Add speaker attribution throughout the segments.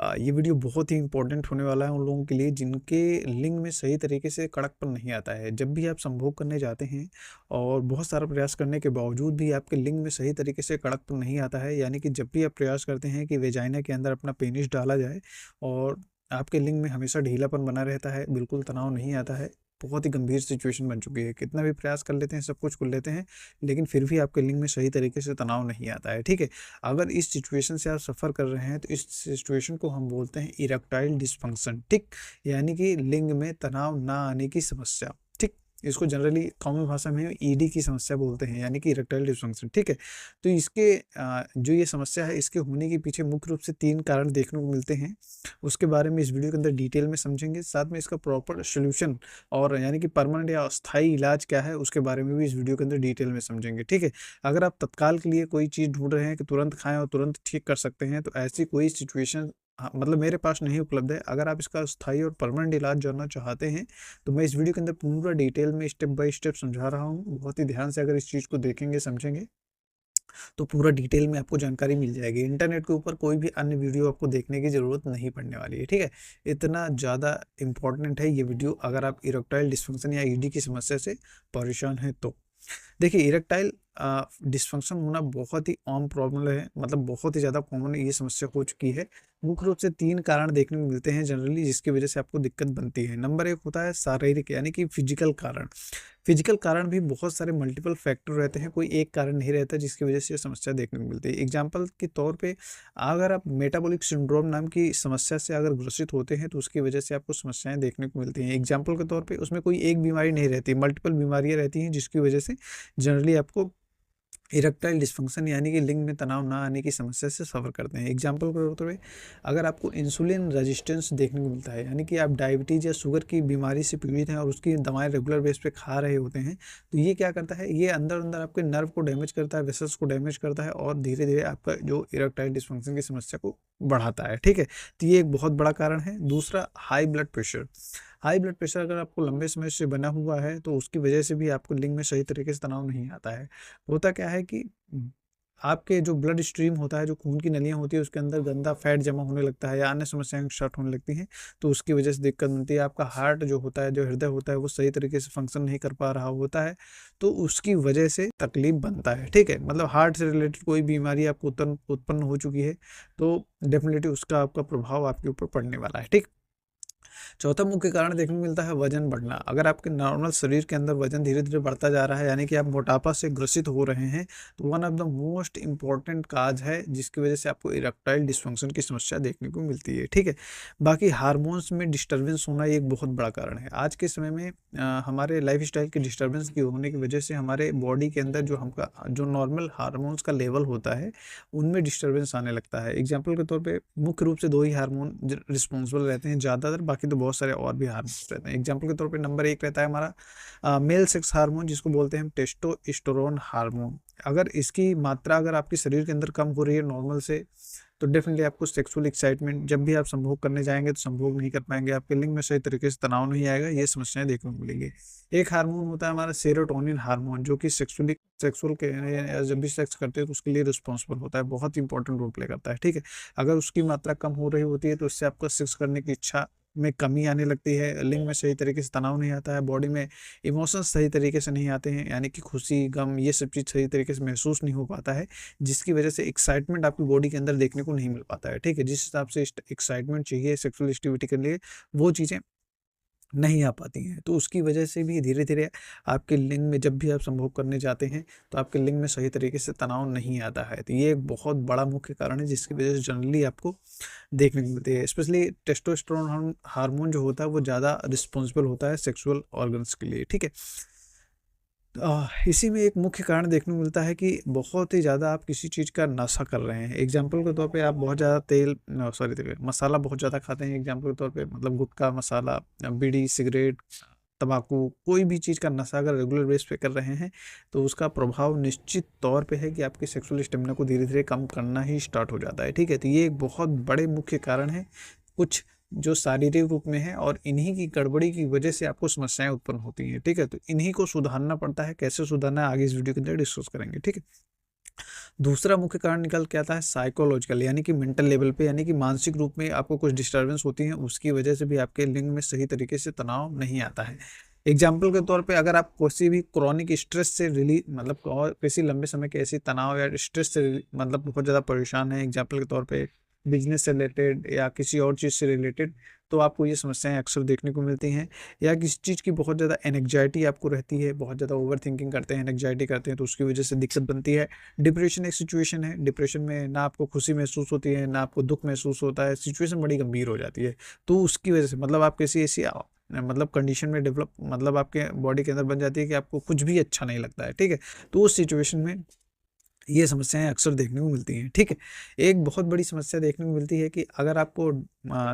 Speaker 1: ये वीडियो बहुत ही इंपॉर्टेंट होने वाला है उन लोगों के लिए जिनके लिंग में सही तरीके से कड़कपन नहीं आता है। जब भी आप संभोग करने जाते हैं और बहुत सारा प्रयास करने के बावजूद भी आपके लिंग में सही तरीके से कड़कपन नहीं आता है, यानी कि जब भी आप प्रयास करते हैं कि वेजाइना के अंदर अपना पेनिस डाला जाए और आपके लिंग में हमेशा ढीलापन बना रहता है, बिल्कुल तनाव नहीं आता है, बहुत ही गंभीर सिचुएशन बन चुकी है। कितना भी प्रयास कर लेते हैं, सब कुछ कर लेते हैं, लेकिन फिर भी आपके लिंग में सही तरीके से तनाव नहीं आता है, ठीक है? अगर इस सिचुएशन से आप सफ़र कर रहे हैं तो इस सिचुएशन को हम बोलते हैं इरेक्टाइल डिस्फंक्शन, ठीक? यानी कि लिंग में तनाव ना आने की समस्या, ठीक? इसको जनरली कॉमन भाषा में ईडी की समस्या बोलते हैं, यानी कि इरेक्टाइल डिस्फंक्शन, ठीक है? तो इसके जो ये समस्या है, इसके होने के पीछे मुख्य रूप से 3 कारण देखने को मिलते हैं। उसके बारे में इस वीडियो के अंदर डिटेल में समझेंगे, साथ में इसका प्रॉपर सॉल्यूशन और यानी कि परमानेंट या अस्थायी इलाज क्या है, उसके बारे में भी इस वीडियो के अंदर डिटेल में समझेंगे, ठीक है? अगर आप तत्काल के लिए कोई चीज़ ढूँढ रहे हैं कि तुरंत खाएँ और तुरंत ठीक कर सकते हैं, तो ऐसी कोई सिचुएशन मतलब मेरे पास नहीं उपलब्ध है। अगर आप इसका स्थायी और परमानेंट इलाज जानना चाहते हैं, तो मैं इस वीडियो के अंदर पूरा डिटेल में स्टेप बाय स्टेप समझा रहा हूँ। बहुत ही ध्यान से अगर इस चीज़ को देखेंगे, समझेंगे, तो पूरा डिटेल में आपको जानकारी मिल जाएगी। इंटरनेट के ऊपर कोई भी अन्य वीडियो आपको देखने की ज़रूरत नहीं पड़ने वाली है, ठीक है? इतना ज़्यादा इम्पोर्टेंट है ये वीडियो अगर आप इरेक्टाइल डिस्फंक्शन या ईडी की समस्या से परेशान हैं तो। देखिए इरेक्टाइल डिस्फंक्शन होना बहुत ही आम प्रॉब्लम है, मतलब बहुत ही ज़्यादा कॉमन ये समस्या हो चुकी है। मुख्य रूप से 3 कारण देखने को मिलते हैं जनरली जिसकी वजह से आपको दिक्कत बनती है। नंबर 1 होता है शारीरिक यानी कि फिजिकल कारण। फिजिकल कारण भी बहुत सारे मल्टीपल फैक्टर रहते हैं, कोई एक कारण नहीं रहता जिसकी वजह से ये समस्या देखने को मिलती है। एग्जाम्पल के तौर पे अगर आप मेटाबॉलिक सिंड्रोम नाम की समस्या से अगर ग्रसित होते हैं तो उसकी वजह से आपको समस्याएँ देखने को मिलती हैं। एग्जाम्पल के तौर पे उसमें कोई एक बीमारी नहीं रहती, मल्टीपल बीमारियाँ रहती हैं जिसकी वजह से जनरली आपको इरेक्टाइल डिस्फंक्शन यानी कि लिंग में तनाव ना आने की समस्या से सफ़र करते हैं। एग्जाम्पल के तौर पे अगर आपको इंसुलिन रेजिस्टेंस देखने को मिलता है, यानी कि आप डायबिटीज़ या शुगर की बीमारी से पीड़ित हैं और उसकी दवाएं रेगुलर बेस पे खा रहे होते हैं, तो ये क्या करता है, ये अंदर-अंदर आपके नर्व को डैमेज करता है, वेसल्स को डैमेज करता है और धीरे-धीरे आपका जो इरेक्टाइल डिस्फंक्शन की समस्या को बढ़ाता है, ठीक है? तो ये एक बहुत बड़ा कारण है। दूसरा high blood pressure. High blood pressure अगर आपको लंबे समय से बना हुआ है, तो उसकी वजह से भी आपको लिंग में सही तरीके से तनाव नहीं आता है। होता क्या है कि आपके जो ब्लड स्ट्रीम होता है, जो खून की नलियाँ होती है, उसके अंदर गंदा फैट जमा होने लगता है या अन्य समस्याएँ स्टार्ट होने लगती हैं, तो उसकी वजह से दिक्कत बनती है। आपका हार्ट जो होता है, जो हृदय होता है, वो सही तरीके से फंक्शन नहीं कर पा रहा होता है, तो उसकी वजह से तकलीफ बनता है, ठीक है? मतलब हार्ट से रिलेटेड कोई बीमारी आपको उत्पन्न हो चुकी है, तो डेफ़िनिटली उसका आपका प्रभाव आपके ऊपर पड़ने वाला है, ठीक? चौथा मुख्य कारण देखने को मिलता है वजन बढ़ना। अगर आपके नॉर्मल शरीर के अंदर वजन धीरे-धीरे बढ़ता जा रहा है, यानी कि आप मोटापा से ग्रसित हो रहे हैं, तो one of the most important cause है जिसकी वजह से आपको इरेक्टाइल डिस्फंक्शन की समस्या देखने को मिलती है, ठीक है? बाकी हार्मोन्स में डिस्टर्बेंस होना ये एक बहुत बड़ा कारण है। आज के समय में हमारे लाइफ़स्टाइल के डिस्टर्बेंस की होने की वजह से हमारे बॉडी के अंदर जो नॉर्मल हार्मोन्स का लेवल होता है, उनमें डिस्टर्बेंस आने लगता है। एग्ज़ाम्पल के तौर पे मुख्य रूप से 2 ही हार्मोन रिस्पॉन्सिबल रहते हैं ज़्यादातर, बाकी तो बहुत सारे और भी हार्मोन्स रहते हैं। एग्ज़ाम्पल के तौर पे नंबर 1 रहता है हमारा मेल सेक्स हार्मोन जिसको बोलते हैं हम टेस्टोस्टेरोन हार्मोन। अगर इसकी मात्रा अगर आपके शरीर के अंदर कम हो रही है नॉर्मल से, तो डेफ़िनिटली आपको सेक्सुअल एक्साइटमेंट जब भी आप संभोग करने जाएँगे तो संभोग नहीं कर पाएँगे, आपके लिंग में सही तरीके से तनाव नहीं आएगा, ये समस्याएँ देखने को मिलेंगी। एक हार्मोन होता है हमारा सेरोटोनिन हार्मोन जो कि सेक्सुअल के या जब भी सेक्स करते हैं तो उसके लिए रिस्पॉन्सिबल होता है, बहुत इंपॉर्टेंट रोल प्ले करता है, ठीक है? अगर उसकी मात्रा कम हो रही होती है तो इससे आपको सेक्स करने की इच्छा में कमी आने लगती है, लिंग में सही तरीके से तनाव नहीं आता है, बॉडी में इमोशंस सही तरीके से नहीं आते हैं, यानी कि खुशी, गम ये सब चीज़ सही तरीके से महसूस नहीं हो पाता है, जिसकी वजह से एक्साइटमेंट आपकी बॉडी के अंदर देखने को नहीं मिल पाता है, ठीक है? जिस हिसाब से एक्साइटमेंट चाहिए सेक्सुअल एक्टिविटी के लिए, वो चीज़ें नहीं आ पाती हैं। तो उसकी वजह से भी धीरे-धीरे आपके लिंग में जब भी आप संभोग करने जाते हैं, तो आपके लिंग में सही तरीके से तनाव नहीं आता है। तो ये एक बहुत बड़ा मुख्य कारण है जिसकी वजह से जनरली आपको देखने को मिलती है। स्पेशली टेस्टोस्टेरोन हार्मोन जो होता है वो ज़्यादा रिस्पॉन्सिबल होता है सेक्सुअल ऑर्गन्स के लिए, ठीक है? इसी में एक मुख्य कारण देखने को मिलता है कि बहुत ही ज़्यादा आप किसी चीज़ का नशा कर रहे हैं। एग्ज़ाम्पल के तौर पे आप बहुत ज़्यादा मसाला बहुत ज़्यादा खाते हैं। एग्ज़ाम्पल के तौर पे मतलब गुटखा, मसाला, बीड़ी, सिगरेट, तम्बाकू, कोई भी चीज़ का नशा अगर रेगुलर बेस पे कर रहे हैं, तो उसका प्रभाव निश्चित तौर पे है कि आपके सेक्सुअल स्टेमिना को धीरे-धीरे कम करना ही स्टार्ट हो जाता है, ठीक है? तो ये एक बहुत बड़े मुख्य कारण हैं, कुछ जो शारीरिक रूप में है और इन्हीं की गड़बड़ी की वजह से आपको समस्याएँ उत्पन्न होती हैं, ठीक है? तो इन्हीं को सुधारना पड़ता है, कैसे सुधारना है आगे इस वीडियो के अंदर डिस्कस करेंगे, ठीक है? दूसरा मुख्य कारण निकल के आता है साइकोलॉजिकल, यानी कि मेंटल लेवल पे, यानी कि मानसिक रूप में आपको कुछ डिस्टर्बेंस होती है, उसकी वजह से भी आपके लिंग में सही तरीके से तनाव नहीं आता है। एग्जाम्पल के तौर पे अगर आप किसी भी क्रॉनिक स्ट्रेस से मतलब और किसी लंबे समय के ऐसी तनाव या स्ट्रेस से मतलब बहुत ज़्यादा परेशान है, एग्जाम्पल के तौर पे बिजनेस से रिलेटेड या किसी और चीज़ से रिलेटेड, तो आपको ये समस्याएं अक्सर देखने को मिलती हैं। या किसी चीज़ की बहुत ज़्यादा एनग्जाइटी आपको रहती है, बहुत ज़्यादा ओवर थिंकिंग करते हैं, एनग्जाइटी करते हैं, तो उसकी वजह से दिक्कत बनती है। डिप्रेशन एक सिचुएशन है, डिप्रेशन में ना आपको खुशी महसूस होती है, ना आपको दुःख महसूस होता है, सिचुएशन बड़ी गंभीर हो जाती है। तो उसकी वजह से मतलब आप किसी ऐसी मतलब कंडीशन में डेवलप मतलब आपके बॉडी के अंदर बन जाती है कि आपको कुछ भी अच्छा नहीं लगता है, ठीक है? तो उस सिचुएशन में ये समस्याएं अक्सर देखने को मिलती हैं, ठीक है? एक बहुत बड़ी समस्या देखने को मिलती है कि अगर आपको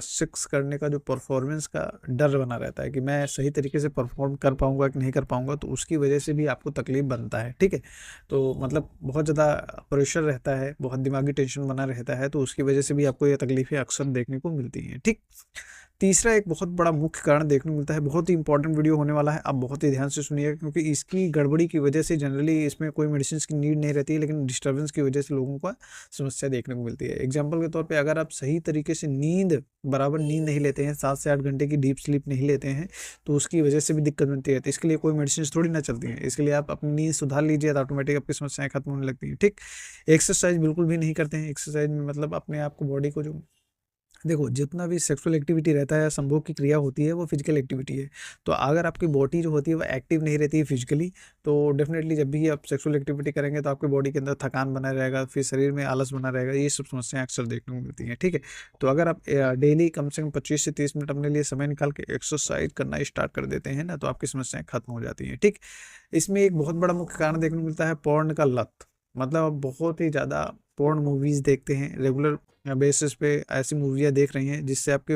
Speaker 1: सेक्स करने का जो परफॉर्मेंस का डर बना रहता है कि मैं सही तरीके से परफॉर्म कर पाऊंगा कि नहीं कर पाऊंगा, तो उसकी वजह से भी आपको तकलीफ बनता है, ठीक है? तो मतलब बहुत ज़्यादा प्रेशर रहता है, बहुत दिमागी टेंशन बना रहता है, तो उसकी वजह से भी आपको ये तकलीफें अक्सर देखने को मिलती हैं, ठीक? तीसरा एक बहुत बड़ा मुख्य कारण देखने को मिलता है, बहुत ही इंपॉर्टेंट वीडियो होने वाला है, आप बहुत ही ध्यान से सुनिएगा, क्योंकि इसकी गड़बड़ी की वजह से जनरली इसमें कोई मेडिसिन की नीड नहीं रहती है, लेकिन डिस्टर्बेंस की वजह से लोगों को समस्या देखने को मिलती है। एग्जाम्पल के तौर पे अगर आप सही तरीके से बराबर नींद नहीं लेते हैं, 7 से 8 घंटे की डीप स्लीप नहीं लेते हैं, तो उसकी वजह से भी दिक्कत बनती है। तो इसके लिए कोई मेडिसिन थोड़ी ना चलती है, इसके लिए आप अपनी नींद सुधार लीजिए तो ऑटोमेटिक आपकी समस्याएं खत्म होने लगती हैं, ठीक? एक्सरसाइज बिल्कुल भी नहीं करते हैं, एक्सरसाइज में मतलब अपने आप को, बॉडी को जो देखो, जितना भी सेक्सुअल एक्टिविटी रहता है या संभोग की क्रिया होती है वो फिजिकल एक्टिविटी है। तो अगर आपकी बॉडी जो होती है वो एक्टिव नहीं रहती है फिजिकली, तो डेफिनेटली जब भी आप सेक्सुअल एक्टिविटी करेंगे तो आपकी बॉडी के अंदर थकान बना रहेगा, फिर शरीर में आलस बना रहेगा, ये सब समस्याएं अक्सर देखने को मिलती हैं, ठीक है? तो अगर आप डेली कम से कम 25 से 30 मिनट अपने लिए समय निकाल के एक्सरसाइज करना स्टार्ट कर देते हैं ना, तो आपकी समस्याएं खत्म हो जाती हैं, ठीक? इसमें एक बहुत बड़ा मुख्य कारण देखने को मिलता है पॉर्न का लत। मतलब आप बहुत ही ज़्यादा पॉर्न मूवीज़ देखते हैं, रेगुलर बेसिस पे ऐसी मूवियाँ देख रही हैं जिससे आपके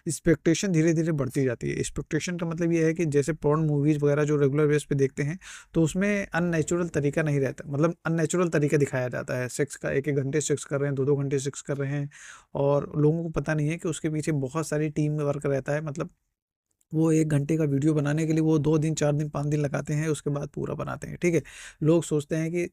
Speaker 1: एक्सपेक्टेशन धीरे धीरे बढ़ती जाती है। एक्सपेक्टेशन का मतलब ये है कि जैसे पॉर्न मूवीज़ वगैरह जो रेगुलर बेस पे देखते हैं, तो उसमें अननेचुरल तरीका नहीं रहता, मतलब अननेचुरल तरीका दिखाया जाता है सेक्स का। 1-1 घंटे सेक्स कर रहे हैं, 2-2 घंटे सेक्स कर रहे हैं, और लोगों को पता नहीं है कि उसके पीछे बहुत सारी टीम वर्क रहता है। मतलब वो 1 घंटे का वीडियो बनाने के लिए वो 2 दिन, 4 दिन, 5 दिन लगाते हैं, उसके बाद पूरा बनाते हैं, ठीक है? लोग सोचते हैं कि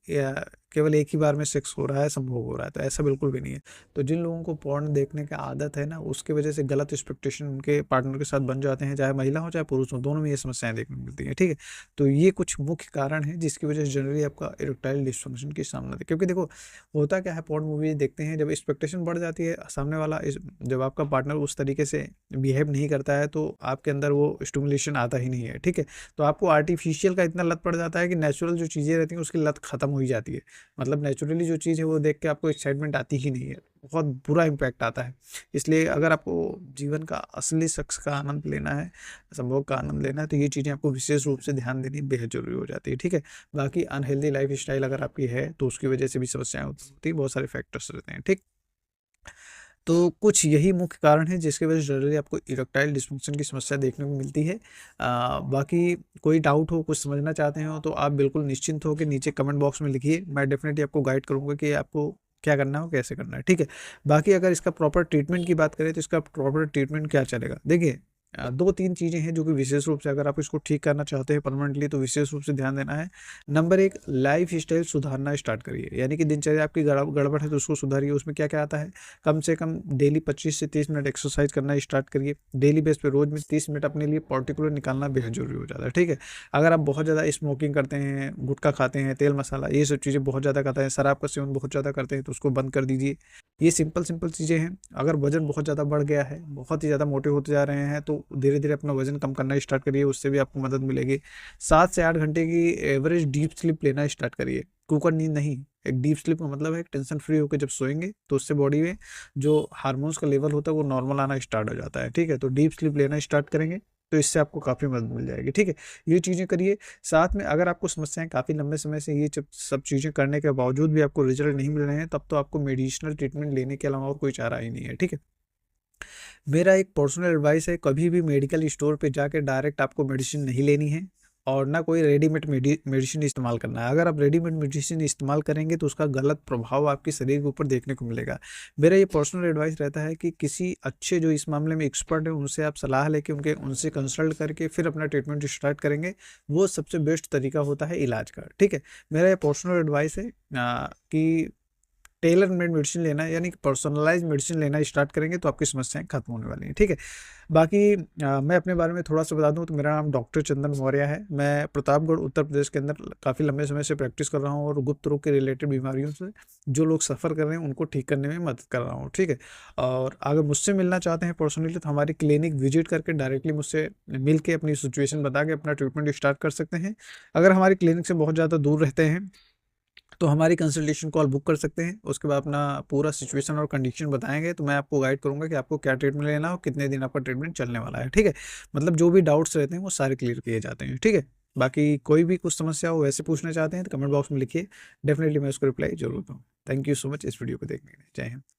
Speaker 1: केवल एक ही बार में सेक्स हो रहा है, संभोग हो रहा है, तो ऐसा बिल्कुल भी नहीं है। तो जिन लोगों को पॉर्न देखने की आदत है ना, उसकी वजह से गलत एक्सपेक्टेशन उनके पार्टनर के साथ बन जाते हैं, चाहे महिला हो चाहे पुरुष हो, दोनों में ये समस्याएं देखने को मिलती हैं, ठीक है? तो ये कुछ मुख्य कारण है जिसकी वजह से जनरली आपका इरेक्टाइल डिस्फंक्शन की सामना, क्योंकि देखो होता क्या है, पॉर्न मूवी देखते हैं, जब एक्सपेक्टेशन बढ़ जाती है, सामने वाला जब आपका पार्टनर उस तरीके से बिहेव नहीं करता है, तो आपके अंदर वो स्टिमुलेशन आता ही नहीं है, ठीक है? तो आपको आर्टिफिशियल का इतना लत पड़ जाता है कि नेचुरल जो चीज़ें रहती हैं उसकी लत खत्म हो ही जाती है। मतलब नेचुरली जो चीज़ है वो देख के आपको एक्साइटमेंट आती ही नहीं है, बहुत बुरा इम्पैक्ट आता है। इसलिए अगर आपको जीवन का असली शख्स का आनंद लेना है, संभोग का आनंद लेना है, तो ये चीज़ें आपको विशेष रूप से ध्यान देनी बेहद ज़रूरी हो जाती है, ठीक है? बाकी अनहेल्दी लाइफ स्टाइल अगर आपकी है तो उसकी वजह से भी समस्याएं होती हैं, बहुत सारे फैक्टर्स रहते हैं, ठीक? तो कुछ यही मुख्य कारण है जिसकी वजह से जनरली आपको इरेक्टाइल डिस्फंक्शन की समस्या देखने को मिलती है। बाकी कोई डाउट हो, कुछ समझना चाहते हो, तो आप बिल्कुल निश्चिंत हो कि नीचे कमेंट बॉक्स में लिखिए, मैं डेफिनेटली आपको गाइड करूँगा कि आपको क्या करना है और कैसे करना है, ठीक है? बाकी अगर इसका प्रॉपर ट्रीटमेंट की बात करें तो इसका प्रॉपर ट्रीटमेंट क्या चलेगा? देखिए 2-3 चीज़ें हैं जो कि विशेष रूप से अगर आप इसको ठीक करना चाहते हैं परमानेंटली, तो विशेष रूप से ध्यान देना है। नंबर 1, लाइफ़स्टाइल सुधारना स्टार्ट करिए, यानी कि दिनचर्या आपकी गड़बड़ है तो उसको सुधारिए। उसमें क्या-क्या आता है? कम से कम डेली 25 से 30 मिनट एक्सरसाइज करना स्टार्ट करिए। डेली बेस पे रोज़ में 30 मिनट अपने लिए पर्टिकुलर निकालना बेहद ज़रूरी हो जाता है, ठीक है? अगर आप बहुत ज़्यादा स्मोकिंग करते हैं, गुटखा खाते हैं, तेल मसाला ये सब चीज़ें बहुत ज़्यादा खाते हैं, शराब का सेवन बहुत ज़्यादा करते हैं, तो उसको बंद कर दीजिए। ये सिंपल चीज़ें हैं। अगर वज़न बहुत ज़्यादा बढ़ गया है, बहुत ही ज़्यादा मोटे होते जा रहे हैं, तो धीरे-धीरे अपना वज़न कम करना स्टार्ट करिए, उससे भी आपको मदद मिलेगी। 7 से 8 घंटे की एवरेज डीप स्लीप लेना स्टार्ट करिए। कुकर नींद नहीं, एक डीप स्लीप का मतलब है टेंशन फ्री होकर जब सोएँगे, तो उससे बॉडी में जो हार्मोन्स का लेवल होता है, वो नॉर्मल आना स्टार्ट हो जाता है, ठीक है? तो डीप स्लीप लेना स्टार्ट करेंगे, तो इससे आपको काफ़ी मदद मिल जाएगी, ठीक है? ये चीज़ें करिए। साथ में अगर आपको समस्याएँ काफ़ी लंबे समय से ये सब चीज़ें करने के बावजूद भी आपको रिज़ल्ट नहीं मिल रहे हैं, तब तो आपको मेडिसिनल ट्रीटमेंट लेने के अलावा और कोई चारा ही नहीं है, ठीक है? मेरा एक पर्सनल एडवाइस है, कभी भी मेडिकल स्टोर पे जाके डायरेक्ट आपको मेडिसिन नहीं लेनी है। और ना कोई रेडीमेड मेडिसिन इस्तेमाल करना है। अगर आप रेडीमेड मेडिसिन इस्तेमाल करेंगे तो उसका गलत प्रभाव आपके शरीर के ऊपर देखने को मिलेगा। मेरा ये पर्सनल एडवाइस रहता है कि किसी अच्छे जो इस मामले में एक्सपर्ट है उनसे आप सलाह लेके उनसे कंसल्ट करके फिर अपना ट्रीटमेंट स्टार्ट करेंगे, वो सबसे बेस्ट तरीका होता है इलाज का। ठीक है, मेरा ये पर्सनल एडवाइस है कि टेलर मेड मेडिसिन लेना है, यानी कि पर्सनलाइज मेडिसिन लेना स्टार्ट करेंगे तो आपकी समस्याएं खत्म होने वाली हैं। ठीक है, बाकी मैं अपने बारे में थोड़ा सा बता दूं तो मेरा नाम डॉक्टर चंदन मौर्य है। मैं प्रतापगढ़ उत्तर प्रदेश के अंदर काफ़ी लंबे समय से प्रैक्टिस कर रहा हूं और गुप्त रोग के रिलेटेड बीमारियों से जो लोग सफ़र कर रहे हैं उनको ठीक करने में मदद कर रहा हूँ। ठीक है, और अगर मुझसे मिलना चाहते हैं पर्सनली तो हमारी क्लिनिक विजिट करके डायरेक्टली मुझसे मिल के अपनी सिचुएशन बता के अपना ट्रीटमेंट स्टार्ट कर सकते हैं। अगर हमारी क्लिनिक से बहुत ज़्यादा दूर रहते हैं तो हमारी कंसल्टेशन कॉल बुक कर सकते हैं। उसके बाद अपना पूरा सिचुएशन और कंडीशन बताएंगे तो मैं आपको गाइड करूंगा कि आपको क्या ट्रीटमेंट लेना हो, कितने दिन आपका ट्रीटमेंट चलने वाला है। ठीक है, मतलब जो भी डाउट्स रहते हैं वो सारे क्लियर किए जाते हैं। ठीक है, बाकी कोई भी कुछ समस्या हो वैसे पूछना चाहते हैं तो कमेंट बॉक्स में लिखिए, डेफिनेटली मैं उसको रिप्लाई जरूर दूँ। थैंक यू सो मच इस वीडियो को देखने के लिए। जय हिंद।